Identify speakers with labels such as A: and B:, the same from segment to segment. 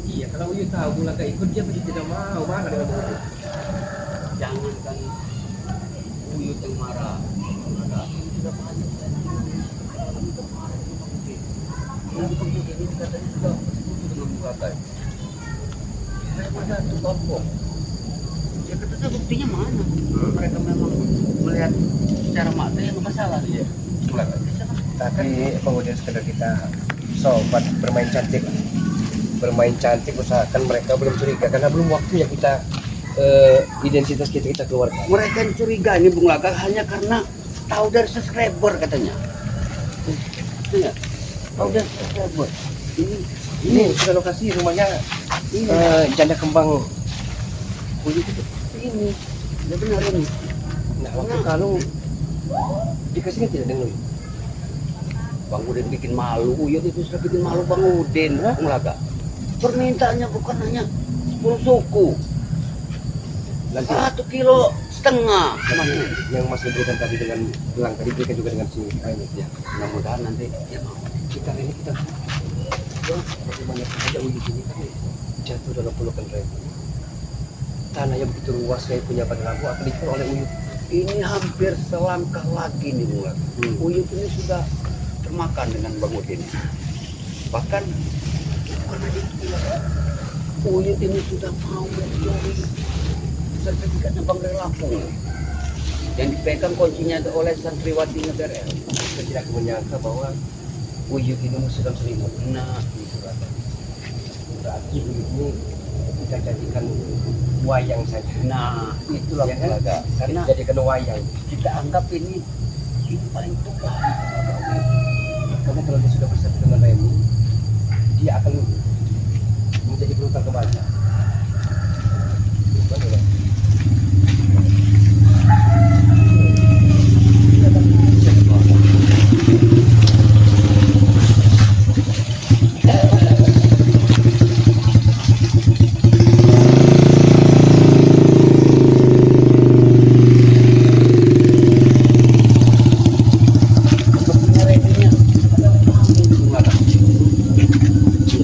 A: Iya, kalau Uyut tahu Bulaga ikut dia pasti tidak mau marah dengan Uyut.
B: Jangankan Uyut yang marah, Bulaga ini sudah banyak dan nanti kemudian ini katanya sudah bersekutu dengan Bulaga. Saya pada tuh tombol. Ya katanya buktinya mana? Mereka memang melihat secara mata yang masalah dia.
A: Tapi kemudian sekedar kita sobat bermain cantik usahakan mereka belum curiga karena belum waktunya kita identitas kita keluarkan.
B: Mereka yang curiga ini Bung Laka hanya karena tahu dari subscriber katanya. Iya, tahu dari subscriber.
A: Ini sudah lokasi rumahnya janda kembang Uyut itu.
B: Ini, ya benar ini.
A: Nah waktu kalau dikasihnya tidak dengan Uyut.
B: Bang Udin bikin malu, Uyut itu sudah bikin malu Bang Udin, Bung Laka. Permintaannya bukan hanya 10 suku.
A: Nanti
B: 1,5 kilo.
A: yang Mas berikan tadi dengan gelang tadi berikan juga dengan si ini.
B: Ya, mudah-mudahan nanti ya mau.
A: Kita bagaimana saja Uyut ini kan jatuh dalam pelukan Remi. Tanahnya begitu luas kayak punya Badan Labu akan dijual oleh Uyut.
B: Ini hampir selangkah lagi nih Bung Laka. Uyut ini sudah termakan dengan Bang Udin. Bahkan bukan aja itu Bung Laka. Uyut ini sudah mau mencuri sertifikatnya Bang dari Lampung yang dipegang kuncinya oleh santriwati negara.
A: Saya tidak menyangka bahwa Uyut ini sedang selimut.
B: Nah, itu kata.
A: Berarti Uyut ini kita jadikan wayang saja.
B: Nah, itulah
A: Ya kan?
B: Bulaga. Karena
A: Jadikan wayang.
B: kita anggap ini paling tua.
A: Karena kalau dia sudah bersatu dengan Remi, dia akan menjadi berutang kembali.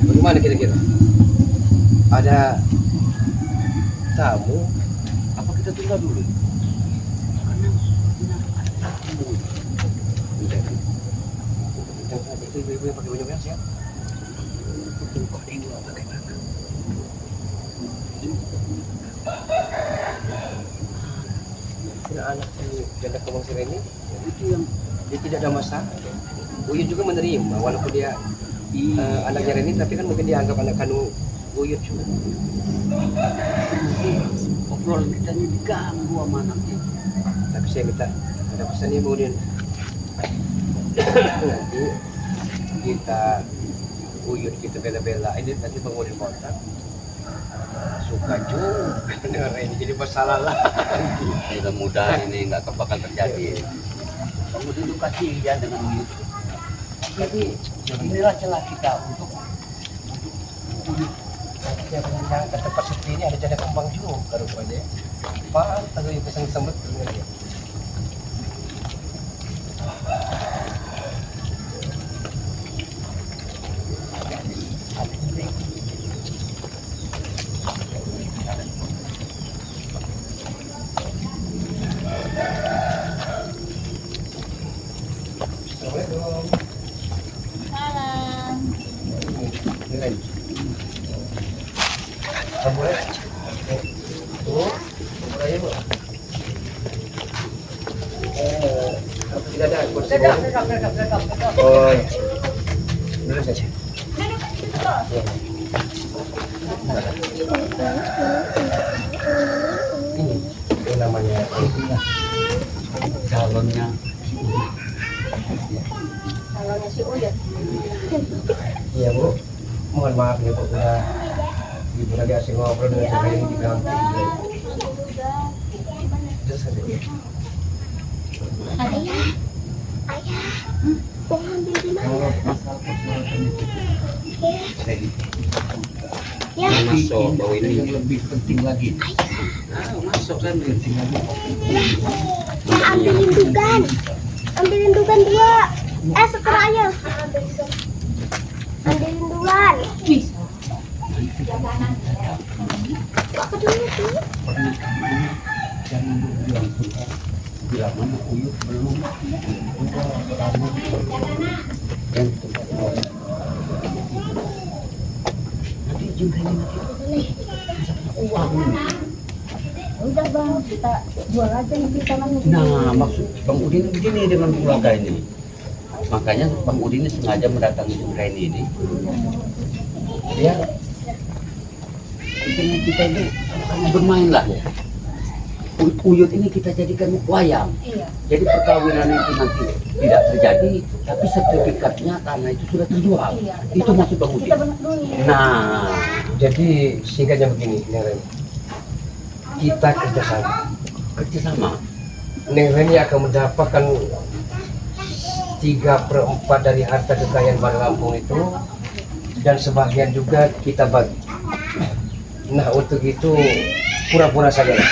A: Bagaimana kira-kira? Ada tamu?
B: Apa kita tunda dulu? Karena ada tamu.
A: Itu ibu-ibu yang pakai baju merah siapa?
B: Kok ini bagaimana?
A: Anak si janda kembang si Remi
B: Itu yang
A: dia tidak ada masalah. Uyut juga menerima walaupun dia anaknya Reni tapi kan mungkin dianggap anak kandung Uyut juga.
B: obrolan kita ini diganggu sama anaknya.
A: Tapi saya minta ada pesannya kemudian nanti kita Uyut kita bela-bela ini nanti pengurusin kontrak suka juga dengan Reni jadi masalah lah.
B: Mudah-mudahan ini nggak bakal terjadi. Kemudian itu kasihan dengan Uyut. Jadi inilah celah kita untuk
A: Uyut. Yang ke tempat seperti ini ada janda kembang juga rupanya. Apaan kalau yang pesang sembet dengan dia. Assalamualaikum.
C: Salam.
A: Nilai. Boleh. Oh, boleh Bu. Tidak ada kursi. Oh, ya. Dulu saja. Ini namanya
B: calonnya.
C: Salonnya si Uyut.
A: Iya Bu, mohon maaf ya Bu, udah Ibu lagi asing ngobrol dengan siapa yang diganggu. Terus ada ya.
C: Ayah, ayah, mau ambil di mana?
B: Kalau masalah persyaratan itu ready.
C: Ya,
B: Masuk bahwa ini yang lebih penting lagi. Masuk kan penting lagi.
C: ya ambilin dugan. Ambilin dugan dua. Sekarang aja. Ambilin dugan.
B: Yang di tempat bawah. Nanti Jeng Reni nanti bisa punya uang nih.
D: Udah bang, kita jual aja nih tanahnya.
B: Nah, maksud Bang Udin begini dengan keluarga ini. Makanya Bang Udin ini sengaja mendatangi Jeng Reni ini. Dia kita ini sama-sama bermain lah ya. Uyut ini kita jadikan wayang.
D: Iya.
B: Jadi perkawinan itu nanti tidak terjadi, tapi sertifikatnya tanah itu sudah terjual.
D: Iya.
B: Itu maksud Bang Udin.
D: Kita banyak duit.
B: Nah,
A: Jadi singkatnya begini, Neng Reni. Kita
B: kerjasama.
A: Neng Reni akan mendapatkan 3/4 dari harta kekayaan Bang Lampung itu, dan sebagian juga kita bagi. Nah, untuk itu pura-pura saja lah.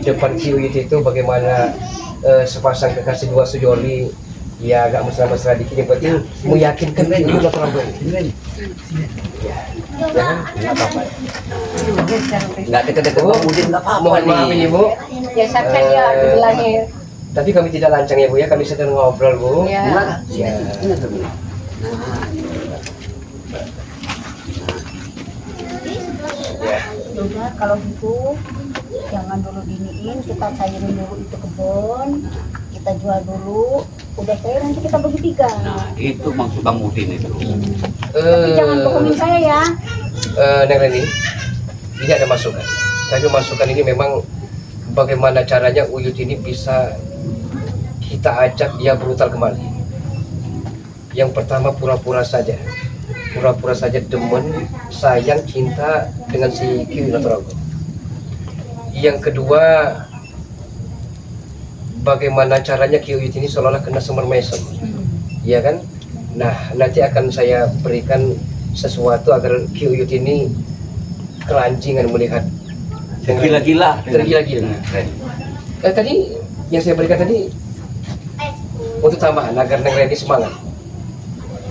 A: Depan Kiwit itu bagaimana sepasang kekasih dua sejoli, ya agak mesra-mesra dikit, yang penting meyakinkan dulu lah orang tua. Ya, kan? Nggak apa-apa.
B: Nggak deket-deket Bang Udin nggak apa-apa
A: Mohon maaf ini Bu,
D: Ya siapa dia di lahir.
A: tapi kami tidak lancang ya Bu ya, kami sedang ngobrol Bu.
D: Ya.
B: Gimana?
A: Ya.
B: Sini, sini.
A: Ya.
D: Udah kalau gitu jangan dulu diniin, kita cairin dulu itu kebun, kita jual dulu, udah cair nanti kita bagi 3.
B: Nah, itu maksud Bang Udin itu.
D: Tapi jangan bohongin saya ya.
A: Neng Reni, ini ada masukan. Tapi masukan ini memang bagaimana caranya Uyut ini bisa kita ajak dia brutal kembali. Yang pertama pura-pura saja demen, sayang, cinta dengan si Kiwi Natorogo. Yang kedua, bagaimana caranya Kiwi ini seolah-olah kena sumber mesem, ya kan? Nah, nanti akan saya berikan sesuatu agar Kiwi ini keranjingan melihat
B: Tergila-gila.
A: Tergila-gila. Tadi yang saya berikan tadi untuk tambahan agar Neng Reni semangat.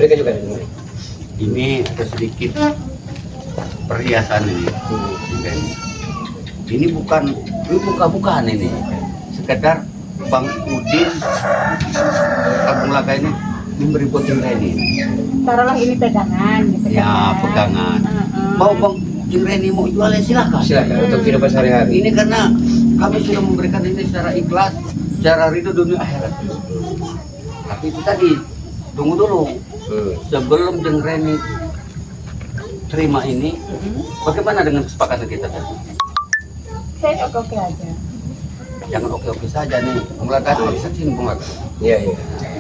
A: Berikan juga Neng Reni.
B: Ini ada sedikit perhiasan ini. Ini bukan ini. Sekedar Bang Udin Kampung Laga ini memberi buat Jeng Reni.
D: Taruhlah ini pegangan gitu.
B: Ya, pegangan. Mau Bang Jeng Reni mau jualnya silakan.
A: Silakan untuk kehidupan sehari-hari.
B: Ini karena kami sudah memberikan ini secara ikhlas, secara ridho dunia akhirat. Tapi itu tadi, tunggu dulu. Sebelum Jeng Reni terima ini, bagaimana dengan kesepakatan kita tadi?
D: Saya oke aja.
B: Jangan oke-oke saja nih. Melakas bisa sini Melakas.
A: Iya, iya.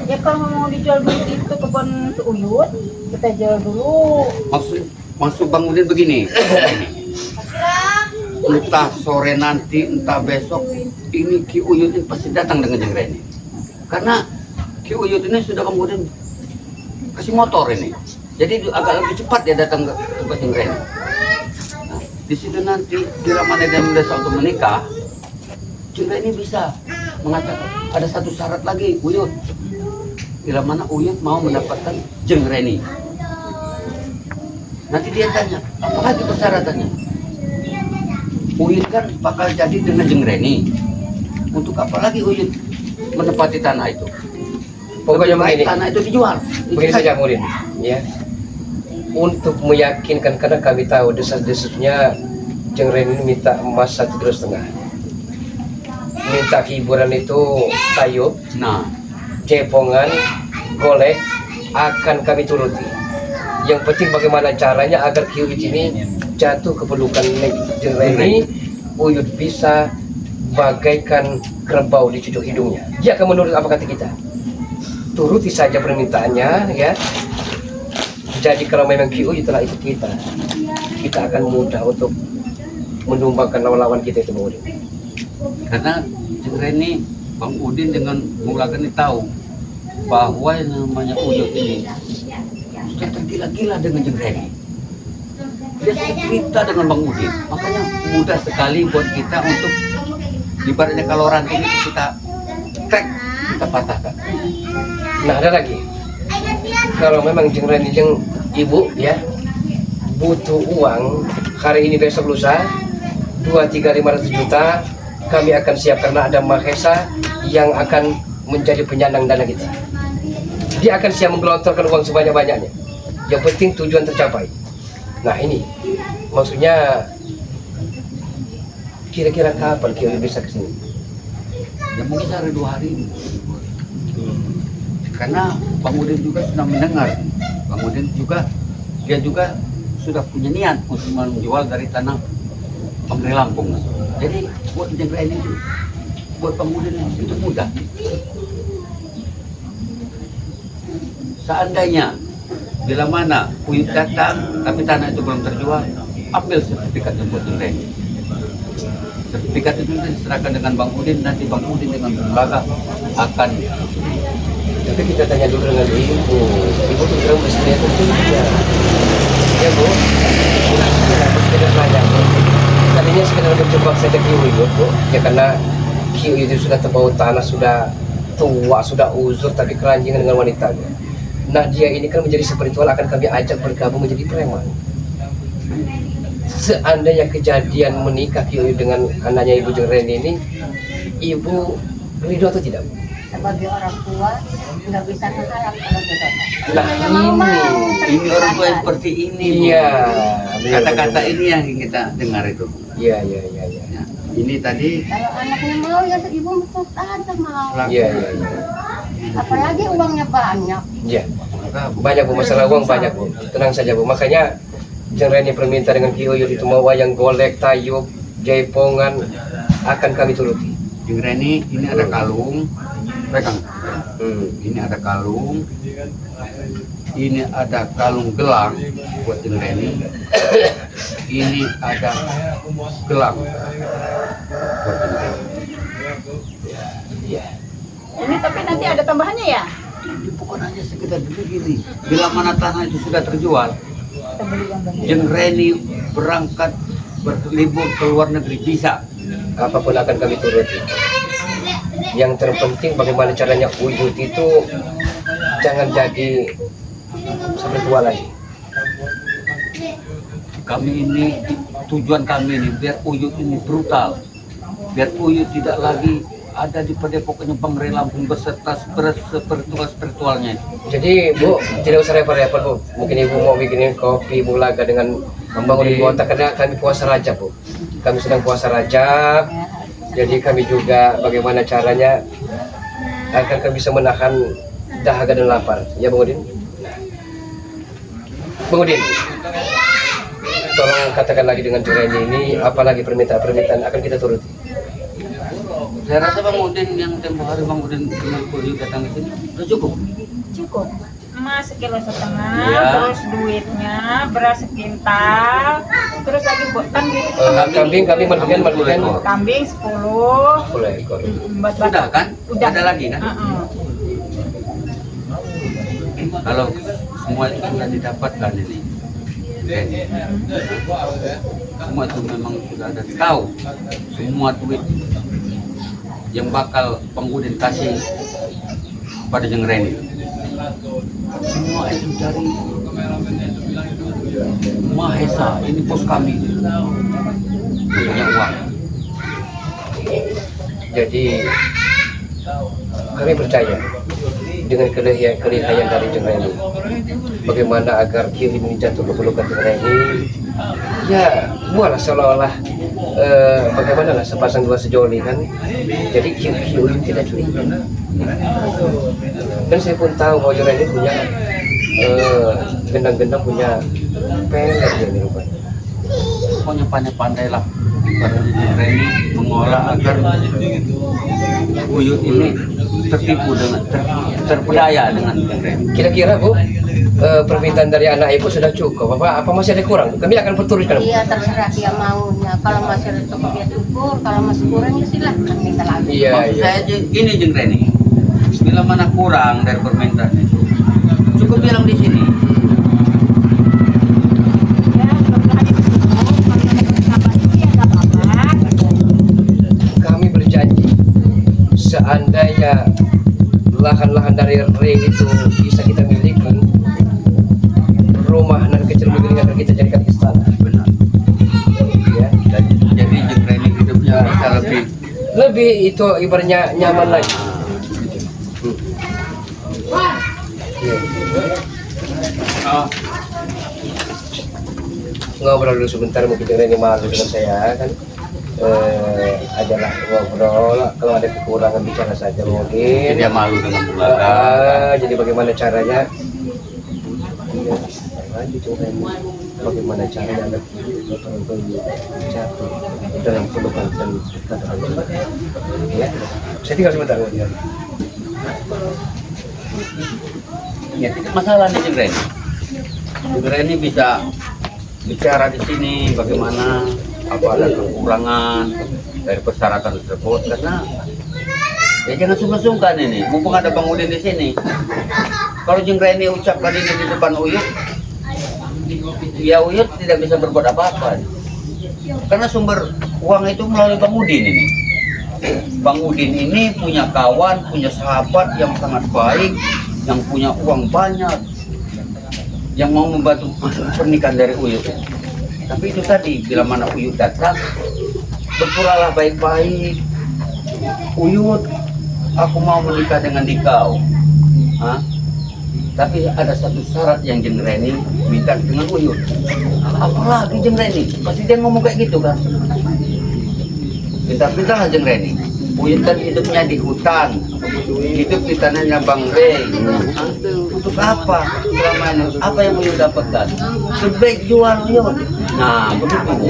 D: Ya kalau mau dijual dulu itu kebun Uyut, kita jual dulu.
B: Maksud Bang Udin begini. Entah sore nanti, entah besok, ini Ki Uyut ini pasti datang dengan Jeng Reni. Karena Ki Uyut ini sudah Bang Udin kasih motor ini. Jadi agak lebih cepat dia datang ke tempat Jeng Reni. Nah, di situ nanti bila mana dia mendesak untuk menikah, Jeng Reni bisa mengatakan ada satu syarat lagi, Uyut. Bila mana Uyut mau mendapatkan Jeng Reni. Nanti dia tanya, apa lagi persyaratannya? Uyut kan bakal jadi dengan Jeng Reni. Untuk apa lagi Uyut menempati tanah itu?
A: Pokoknya begini,
B: Tanah itu dijual.
A: begini saja Murin, ya. Untuk meyakinkan, karena kami tahu desas-desusnya Jeng Reni minta emas 1,5 kilo. Minta hiburan itu tayub,
B: Nah,
A: cepongan, golek, akan kami turuti. Yang penting bagaimana caranya agar Kiwit ini jatuh ke pelukan Jeng Reni, Uyut bisa bagaikan kerbau di cucuk hidungnya. Dia akan menurut apa kata kita. Turuti saja permintaannya, ya. Jadi kalau memang Kiwit telah ikut kita, kita akan mudah untuk menumbangkan lawan-lawan kita itu, Bang Udin.
B: karena Jeng Reni, Bang Udin dengan Mulaga ini tahu bahwa yang namanya Uyut ini sudah tergila-gila dengan Jeng Reni. Dia sudah cerita dengan Bang Udin, makanya mudah sekali buat kita untuk ibaratnya kalau ranting itu kita trek, kita patahkan.
A: Nah, ada lagi. Kalau memang Jeng Reni Jeng Ibu, ya, butuh uang hari ini besok lusa 2, 3, 500 juta, kami akan siap karena ada Mahesa yang akan menjadi penyandang dana kita. dia akan siap menggelontorkan uang sebanyak-banyaknya. Yang penting tujuan tercapai. Nah ini maksudnya kira-kira kapan Kiai bisa ke sini?
B: Ya mungkin hari 2 hari ini. Karena Bang Udin juga sudah mendengar. Bang Udin juga, dia juga sudah punya niat untuk menjual dari tanah Pemri Lampung. Jadi buat Jenggra ini, buat Bang Udin itu mudah. Seandainya bila mana Uyut datang tapi tanah itu belum terjual, ambil sertifikat buat Jenggra ini. Sertifikat itu diserahkan dengan Bang Udin, nanti Bang Udin dengan lembaga akan.
A: Tapi kita tanya dulu dengan ibu. Ibu tuh bilang mestinya tentu ya bu. Sekedar tanya bu. Tadinya sekedar menjebak saja Kiai bu. Ya karena Kiai itu sudah terbawa tanah, sudah tua, sudah uzur, tapi keranjingan dengan wanitanya. Nah dia ini kan menjadi spiritual, akan kami ajak bergabung menjadi preman. Seandainya kejadian menikah Kiai dengan anaknya Ibu Jenggra ini, Ibu ridho atau tidak?
D: Sebagai orang tua nggak bisa mengharap kalau jodoh.
A: Nah
B: Ini orang tua yang seperti ini. Bu.
A: Iya.
B: Kata-kata ini yang kita dengar itu.
A: Iya.
B: Ya, ini tadi
D: Kalau anaknya mau ya ibu tetap mau.
A: Iya.
D: Apalagi uangnya banyak.
A: Iya. Banyak bu, masalah uang banyak bu. Tenang saja bu. Makanya Jenggra ini permintaan dengan Kiai Uyut itu mau wayang golek, tayub, jaipongan akan kami turuti.
B: Jenggra ini ada kalung, pegang. Ini ada kalung, ini ada kalung gelang buat Jenggra ini. Ini ada gelang buat Jenggra.
A: Iya.
E: Ini tapi nanti ada tambahannya ya?
B: Ini bukan hanya sekedar begini. Bila mana tanah itu sudah terjual,
D: Kita beli yang banyak.
B: Jenggra ini berangkat berlibur ke luar negeri bisa.
A: Apapun akan kami turuti. Yang terpenting bagaimana caranya Uyut itu jangan jadi spiritual lagi.
B: Kami ini, tujuan kami ini biar Uyut ini brutal, biar Uyut tidak lagi ada di padepokannya Pemri Lampung beserta spiritualnya.
A: Jadi bu tidak usah repot-repot bu. Mungkin ibu mau bikinin kopi bulaga dengan membangun ibu otak karena kami puasa Rajab bu. Kami sedang puasa Rajab. Jadi kami juga bagaimana caranya agar kami bisa menahan dahaga dan lapar. Ya Bang Udin. Bang Udin, tolong katakan lagi dengan Jenggra ini apalagi permintaan akan kita turuti.
B: Saya rasa Bang Udin yang tempoh hari Bang Udin dengan Uyut datang ke sini sudah cukup.
E: Cukup. Emas 1,5 kg,
B: Ya.
E: terus duitnya, beras sekintal, terus lagi buat kambing.
A: Kambing bagian
E: Kambing 10.
A: 10 ekor.
E: Buat
B: Sudah kan?
E: Udah.
B: Ada lagi kan? Kalau semua itu sudah didapatkan ini. Semua itu memang sudah ada tahu semua duit yang bakal Bang Udin kasih pada Jenggra ini. Semua itu dari Mahesa, ini bos kami. Punya uang.
A: Jadi kami percaya dengan kelihayan dari Jenggra ini. Bagaimana agar Kiai ini jatuh ke pelukan Jenggra ini? Ya, mualah seolah-olah bagaimana lah sepasang dua sejoli kan. Jadi Kiai tidak curiga. Dan saya pun tahu bahwa Jenggra ini punya gendang-gendang, punya pelet ini rupanya.
B: Pokoknya pandai-pandailah para Jenggra ini mengolah agar Uyut ini tertipu dengan terpedaya dengan Jenggra ini.
A: Kira-kira Bu, permintaan dari anak ibu sudah cukup apa masih ada kurang? Kami akan perturutkan.
D: Iya terserah dia maunya. Kalau masih ada cukup ya syukur. Kalau masih kurang ya silahkan kita lagi.
A: Iya,
B: Maksud
A: iya.
B: saya gini Jenggra ini, bila mana kurang dari permintaan itu, cukup bilang di sini.
E: Ya, mudah-mudahan itu cukup. Kalau ada tambahan itu ya nggak apa-apa.
A: Kami berjanji seandainya lahan-lahan dari Re itu bisa kita miliki, rumah dan kecil begini akan kita jadikan istana.
B: Benar.
A: Ya.
B: Dan jadi Jenggra ini hidupnya bisa lebih
A: Lebih itu ibaratnya nyaman lagi. Ngobrol dulu sebentar, mungkin Reni malu dengan saya kan. Ajalah ngobrol, kalau ada kekurangan bicara saja mungkin.
B: Dia malu dengan belakang.
A: Jadi bagaimana caranya? Bagaimana caranya agar betul-betul jatuh dalam pelukan dan kata ya, saya tinggal sebentar kemudian.
B: Ya tidak masalah nih Jeng Reni. Jeng Reni bisa bicara di sini bagaimana apa ada kekurangan dari persyaratan tersebut, karena ya jangan sungkan-sungkan ini. Mumpung ada Bang Udin di sini. Kalau Jeng Reni ucapkan ini di depan Uyut, ya Uyut tidak bisa berbuat apa-apa. Karena sumber uang itu melalui Bang Udin ini. Bang Udin ini punya kawan, punya sahabat yang sangat baik, yang punya uang banyak, yang mau membantu pernikahan dari Uyut. Tapi itu tadi, bila mana Uyut datang, berpuralah baik-baik. Uyut, aku mau menikah dengan dikau. Hah? Tapi ada satu syarat yang Jeng Reni minta dengan Uyut. Apalagi Jeng Reni? Pasti dia ngomong kayak gitu kan? Pintar-pintarlah Jeng Reni. Uyut kan hidupnya di hutan, hidup di tanahnya Bang Rey. Untuk apa selama ini? Apa yang Uyut dapatkan? Lebih baik jual Uyut. Nah begitu Bu.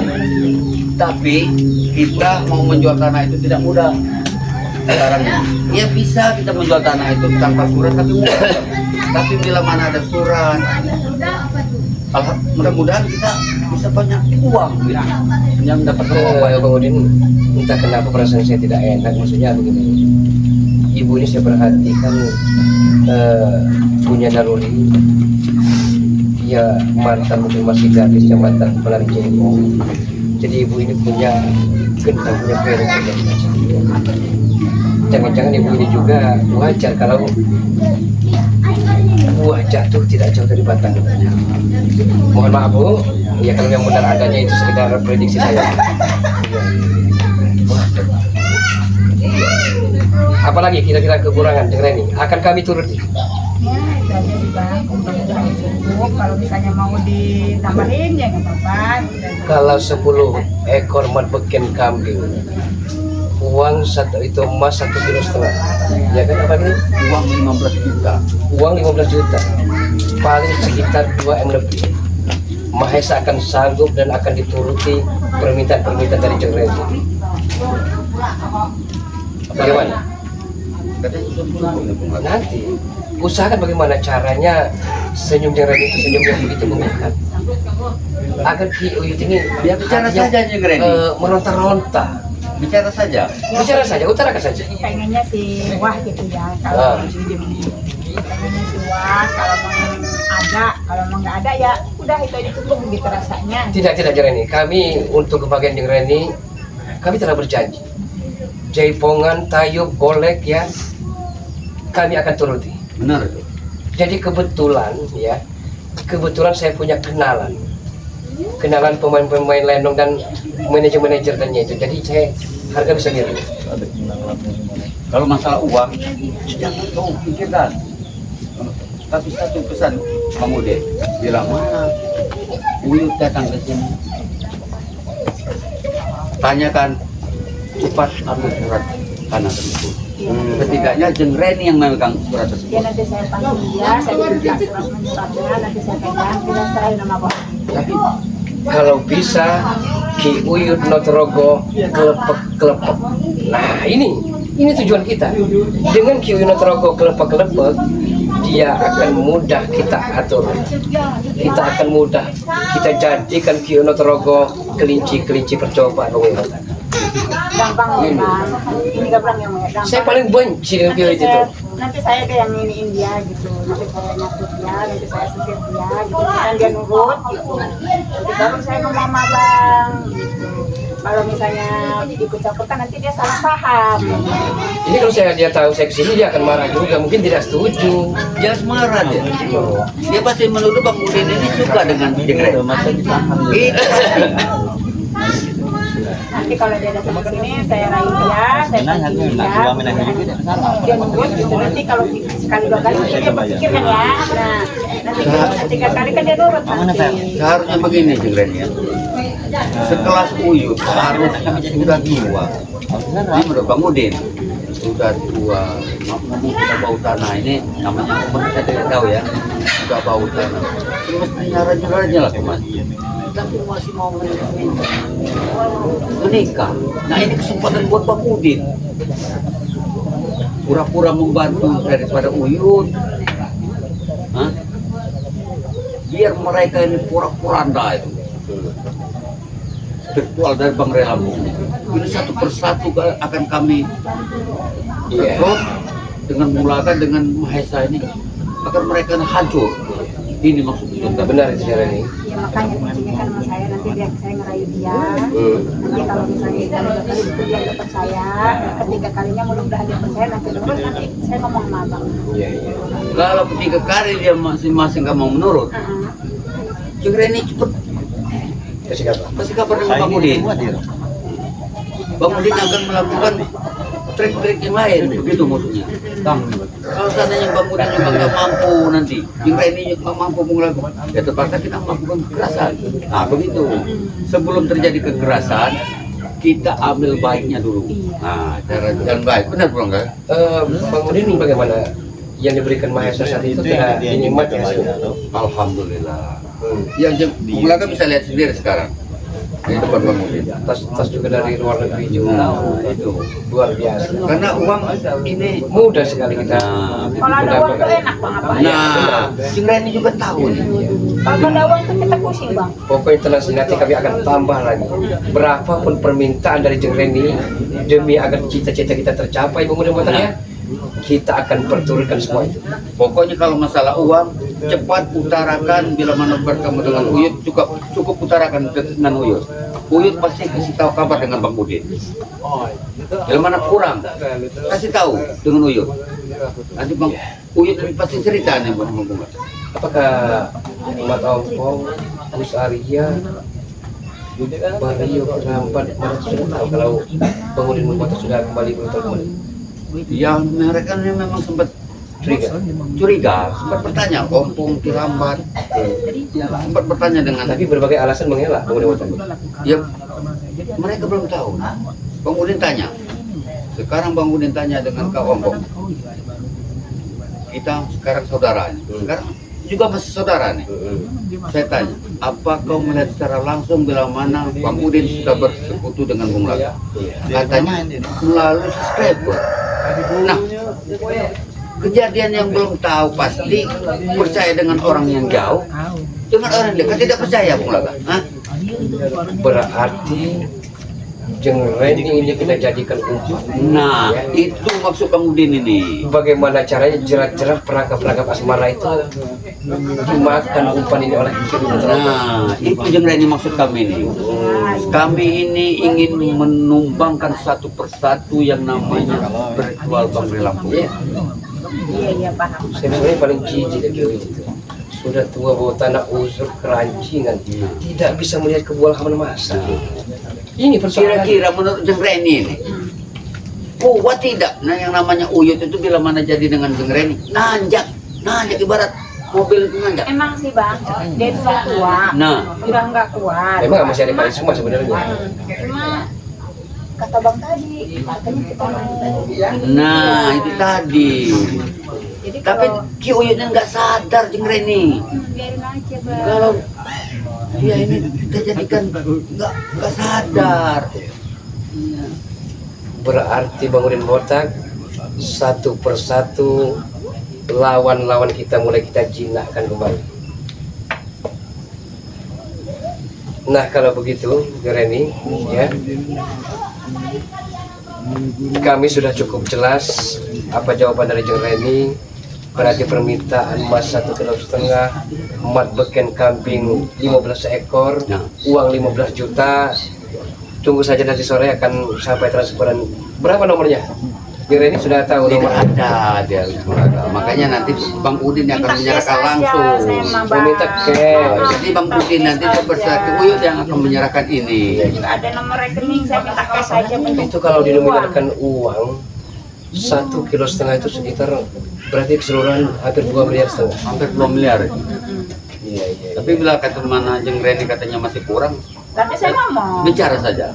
B: Tapi kita mau menjual tanah itu tidak mudah. Sekarang ya bisa kita menjual tanah itu tanpa surat tapi mudah. Tapi bila mana ada surat, mudah-mudahan kita bisa banyak uang gitu. Yang dapat uang banyak.
A: Bang Udin, entah kenapa perasaan saya tidak enak. Maksudnya begini, ibu ini saya perhatikan punya naluri. Dia mantan mungkin masih gadis, yang mantan pelari jengkol. Jadi ibu ini punya gendang, punya perut. Jangan-jangan ibu ini juga wajar kalau buah jatuh tidak jauh dari batang. Mohon maaf Bu, ya kalau yang benar adanya itu sekedar prediksi saya. Apalagi kira-kira kekurangan Jeng Reni akan kami turuti.
D: Ya itu aja sih Bang, mudah-mudahan cukup. Kalau misalnya mau ditambahin ya nggak apa-apa.
A: Kalau 10 ekor mat beken kambing, uang satu itu emas 1,5 kilo, ya kan apa ini?
B: Uang 15 juta.
A: Uang 15 juta, paling sekitar 2 M lebih. Mahesa akan sanggup dan akan dituruti permintaan-permintaan dari Jeng Reni. Bagaimana? Nanti usahakan bagaimana caranya senyum Jeng Reni itu senyum yang begitu mengikat, agar Ki Uyut ini
B: Dia bicara
A: hatinya,
B: saja Jeng Reni.
A: meronta-ronta.
B: Bicara saja.
A: Bicara saja, utarakan saja.
D: Pengennya sih wah gitu ya. Kalau pengennya sih wah, kalau mau ada, kalau mau nggak ada ya udah itu aja cukup gitu rasanya.
A: Tidak Jeng Reni. Kami untuk kebahagiaan Jeng Reni, kami telah berjanji. Jaipongan, tayub, golek ya, kami akan turuti.
B: Benar itu.
A: Jadi kebetulan saya punya kenalan pemain-pemain lenong dan manajer-manajer dan itu. Jadi saya harga bisa miring.
B: Kalau masalah uang, jangan kau pikirkan. Tapi satu pesan Bang Udin, bila mana Uyut datang ke sini, tanyakan cepat ambil surat tanah tersebut. Setidaknya Jeng Reni yang memegang surat
D: Ya
B: tersebut.
D: nanti saya panggil dia, saya minta suratnya, nanti saya pegang, kita serahin nama Bang.
A: Tapi kalau bisa Ki Uyut Notorogo kelepek-kelepek. Nah ini tujuan kita. Dengan Ki Uyut Notorogo kelepek-kelepek, dia akan mudah kita atur. Kita akan mudah kita jadikan Ki Uyut Notorogo kelinci-kelinci percobaan.
D: Gampang ya Bang, ini gampang ya Bang. Gampang.
A: Saya paling benci dengan Ki Uyut itu.
D: Nanti saya kayak yang iniin dia gitu, nanti saya nyatut dia, nanti saya setir dia gitu, dan dia nurut gitu. Jadi baru saya ngomong sama Bang gitu. Kalau misalnya ikut campur kan nanti dia salah paham.
A: Ini kalau dia tahu saya kesini dia akan marah juga, mungkin tidak setuju.
B: Jelas marah dia. Dia pasti menuduh Bang Udin ini suka dengan Jeng Reni. Itu pasti.
D: Nanti kalau dia datang ke sini saya raih dia, saya panggil dia nurut gitu. Nanti kalau sekali dua kali dia berpikir kan ya. Nah nanti 3 kali kan dia nurut nanti.
B: Seharusnya begini Jengren ya. Sekelas Uyut seharusnya sudah tua. Ini menurut Bang Udin sudah tua. Kita bau tanah ini namanya umur kita tidak tahu ya. Sudah bau tanah. Semestinya raja-raja lah kematian. Tapi masih mau menikah. Nah ini kesempatan buat Bang Udin. Pura-pura membantu daripada Uyut. Hah? Biar mereka ini pura-pura anda itu. Virtual dari Bang Rela ini satu persatu akan kami rekrut dengan mulakan dengan Mahesa ini agar mereka hancur. Ini maksudnya.
A: Benar itu cara ini.
D: Ya makanya kuncinya kan sama saya nanti dia saya ngerayu dia. Nanti kalau misalnya kita 2 kali itu dia dapat saya, ketiga kalinya mudah-mudahan dia percaya nanti terus nanti saya ngomong sama abang.
A: Iya, iya.
B: Kalau 3 kali dia masing-masing nggak mau menurut, Jengren ini cepet kasih kabar dengan Bang Udin. Bang Udin akan melakukan trik-trik yang lain, begitu maksudnya. Kalau seandainya Bang Udin juga nggak mampu nanti, Jengren ini nggak mampu melakukan, ya terpaksa kita melakukan kekerasan. Nah begitu. Sebelum terjadi kekerasan, kita ambil baiknya dulu. Nah cara yang baik, benar belum kan?
A: Bang Udin bagaimana? Yang diberikan Mahesa saat itu tidak dinikmati hasilnya.
B: Alhamdulillah. Yang Bulaga bisa lihat sendiri sekarang di depan Bang Udin.
A: Tas juga dari luar negeri juga.
B: Nah, itu
A: Luar biasa.
B: karena uang ini
A: Mudah sekali kita.
D: Kalau ada uang tuh enak bang apa?
B: nah Jengren ini juga tahu nih.
D: Kalau nggak ada uang tuh kita pusing bang.
A: Pokoknya tenang sih, nanti kami akan tambah lagi. Berapapun permintaan dari Jengreni demi agar cita-cita kita tercapai, kemudian kita akan perturutkan semua itu.
B: Pokoknya kalau masalah uang cepat utarakan bila mana bertemu dengan Uyut, cukup utarakan dengan Uyut. Uyut pasti kasih tahu kabar dengan Bang Udin. Bila mana kurang kasih tahu dengan Uyut. Nanti Bang Uyut pasti ceritanya Bang Bunga.
A: Apakah Umat Ompong, Gus Arya, Mario Rampan, mana sudah tahu kalau Bang Udin Mumpata sudah kembali kembali?
B: Yang mereka ini memang sempat curiga, sempat bertanya, Ompong Tirambat, sempat bertanya dengan
A: Tapi berbagai alasan mengelak Bang Udin Mumpata.
B: ya mereka belum tahu. Bang Udin tanya, sekarang Bang Udin tanya dengan Kak Ompong, kita sekarang saudara, sekarang juga masih saudara nih. Saya tanya, apa kau melihat secara langsung bila mana Bang Udin sudah bersekutu dengan Bung Laga? Katanya melalui subscriber. Nah, kejadian yang belum tahu pasti percaya dengan orang yang jauh, dengan orang yang dekat tidak percaya Bung Laga. Hah?
A: Berarti Jengreni ini kita jadikan umpan.
B: Nah, itu maksud Bang Udin ini.
A: Bagaimana caranya jerat-jerat perangkap-perangkap asmara itu dimakan umpan ini oleh kita.
B: Nah, itu Jengreni maksud kami ini. Kami ini ingin menumbangkan satu persatu yang namanya virtual Bang Lampung.
D: Iya paham.
A: Saya sebenarnya paling jijik dari itu. Sudah tua bawa tanah uzur kerancingan, tidak bisa melihat kebuahan masa. Ini persoalan.
B: Kira-kira menurut Jengreni ini kuat tidak? Nah yang namanya Uyut itu bila mana jadi dengan Jengreni nanjak ibarat mobil itu nanjak.
D: Emang sih bang, dia itu udah tua,
B: Nah.
D: udah nggak kuat.
A: Memang masih ada karisma sebenarnya.
D: Cuma kata bang tadi, katanya kita mau.
B: Nah itu tadi.
D: Jadi
B: Tapi
D: kalau
B: Ki Uyutnya nggak sadar Jengreni.
D: biarin aja bang.
B: Kalau dia ini kita jadikan nggak sadar.
A: Berarti Bang Udin Botak satu persatu lawan-lawan kita mulai kita jinakkan kembali. Nah kalau begitu Jengreni, ya kami sudah cukup jelas apa jawaban dari Jengreni. Berarti permintaan emas 1,5 kilo, emat beken kambing 15 ekor, uang 15 juta. Tunggu saja nanti sore akan sampai transferan. Berapa nomornya? Jengreni sudah tahu
B: Tidak
A: nomor.
B: ada dia. Makanya nanti Bang Udin yang akan menyerahkan langsung.
A: Meminta cash.
B: Jadi Bang Udin nanti bersatu Uyut yang akan menyerahkan ini.
D: Ada nomor rekening, saya minta cash aja.
A: Itu kalau dinominalkan uang 1,5 kilo itu sekitar berarti keseluruhan hampir 2,5 miliar.
B: Hampir 2 miliar.
A: Iya. Iya, iya.
B: Tapi bila kata mana Jeng Reni katanya masih kurang,
E: Tapi saya ngomong.
B: bicara saja.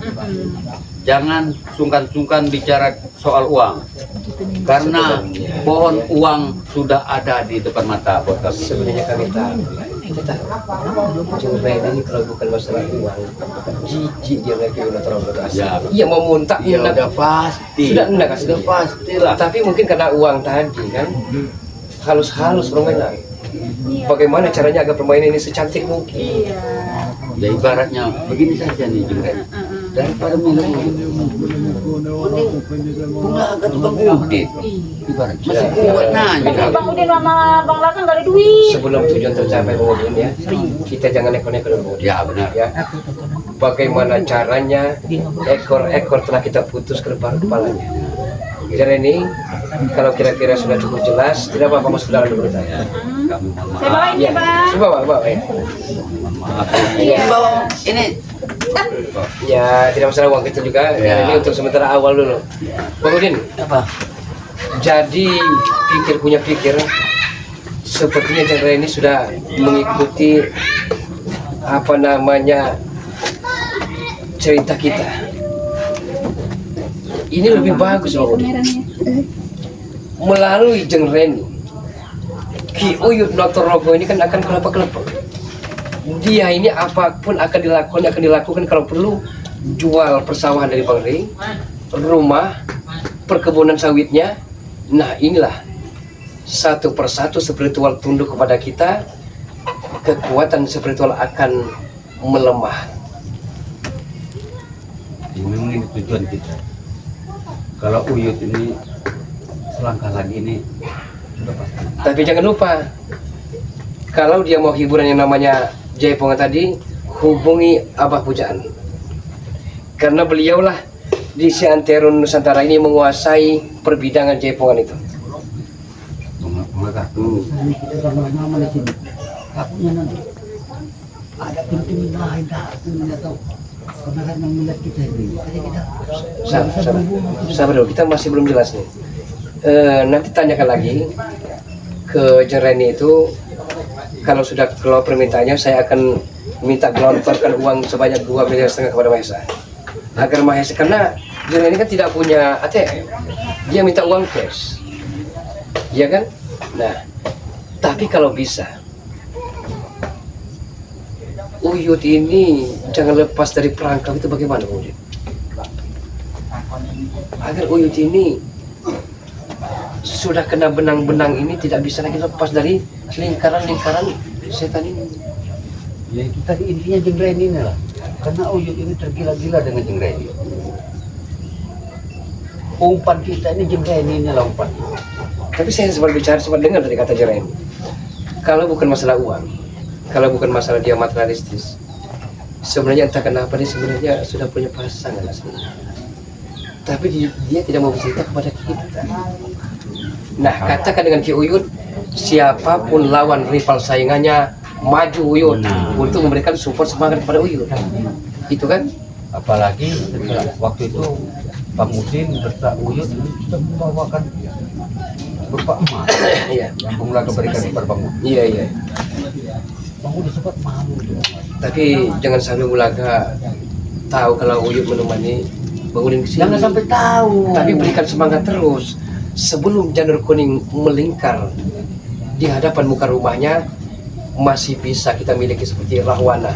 B: Jangan sungkan-sungkan bicara soal uang. Karena pohon uang sudah ada di depan mata buat kami.
A: Sebenarnya kami tahu. Kita tahu. Cuma ini kalau bukan masalah uang, jijik dia lagi udah terlalu berasa.
B: Ya.
A: Iya mau muntah,
B: Ya
A: muntah.
B: udah pasti.
A: Sudah enggak kasih.
B: Sudah pastilah.
A: Tapi mungkin karena uang tadi kan, halus-halus permainan. Bagaimana caranya agar permainan ini secantik mungkin?
E: Iya.
B: Ya ibaratnya begini saja nih Jeng Reni. Daripada minum mending bunga agak tukang udin. Ibarat masih kuat nanya.
E: Tapi Bang Udin sama Bang Laka nggak ada duit.
A: Sebelum tujuan tercapai kemudian ya, kita jangan neko-neko dulu.
B: Ya benar.
A: Ya. Bagaimana caranya ekor-ekor telah kita putus ke depan kepalanya. Jadi ini kalau kira-kira sudah cukup jelas, tidak apa-apa masuk dalam dulu saya.
B: Kami mohon
E: Saya
B: maaf.
E: bawain ya, Bang.
A: Coba bawa ya.
B: Maaf.
E: Iya.
B: Bawa ini.
A: Ya tidak masalah uang kita juga.
B: Ya.
A: Ini untuk sementara awal dulu. Bang Udin,
B: Apa?
A: jadi punya pikir, sepertinya Chandra ini sudah mengikuti apa namanya cerita kita. Ini lebih bagus Bang Udin. Melalui Jeng Reni, Ki Uyut Notorogo ini kan akan kelepek-kelepek. Dia ini apapun akan dilakukan kalau perlu jual persawahan dari Bang Rey, rumah, perkebunan sawitnya. Nah inilah satu persatu spiritual tunduk kepada kita, kekuatan spiritual akan melemah.
B: Ini memang ini tujuan kita. Kalau Uyut ini selangkah lagi ini sudah pasti.
A: Tapi jangan lupa, kalau dia mau hiburan yang namanya Jaipongan tadi, hubungi Abah Pujaan. Karena beliaulah di seantero Nusantara ini menguasai perbidangan Jaipongan itu.
B: Maka kita jangan lama di sini. Takutnya nanti ada tim-tim lain datang atau kebenaran yang melihat kita ini. Jadi kita
A: Sabar dulu, kita masih belum jelas nih. Nanti tanyakan lagi ke Jeng Reni itu. Kalau sudah keluar permintaannya, saya akan minta gelontorkan uang sebanyak 2,5 miliar kepada Mahesa. Agar Mahesa, karena Jeng Reni kan tidak punya ATM, dia minta uang cash, iya kan? Nah, tapi kalau bisa, Uyut ini jangan lepas dari perangkap itu. Bagaimana Uyut? Agar Uyut ini sudah kena benang-benang ini tidak bisa lagi lepas dari lingkaran-lingkaran setan ini.
B: ya itu tadi intinya Jeng Reni ini lah. Karena Uyut ini tergila-gila dengan Jeng Reni. Umpan kita ini Jeng Reni ini lah umpan.
A: Tapi saya sempat bicara, sempat dengar dari kata Jeng Reni, kalau bukan masalah uang, kalau bukan masalah dia materialistis, sebenarnya entah kenapa dia sebenarnya sudah punya pasangan sebenarnya. Tapi dia tidak mau bercerita kepada kita. Nah, katakan dengan Ki Uyut, siapapun lawan rival saingannya, maju Uyut untuk memberikan support semangat kepada Uyut. Itu kan?
B: Apalagi setelah waktu itu Pak Mudin beserta Uyut ini sudah membawakan berupa emas
A: Iya.
B: yang Bung Laka berikan kepada Bang Mudin.
A: Iya, iya.
B: Bang Mudin sempat malu tuh.
A: Tapi jangan sampai Bulaga tahu kalau Uyut menemani Bang Udin kesini.
B: Jangan sampai tahu.
A: Tapi berikan semangat terus. Sebelum janur kuning melingkar di hadapan muka rumahnya, masih bisa kita miliki seperti Rahwana,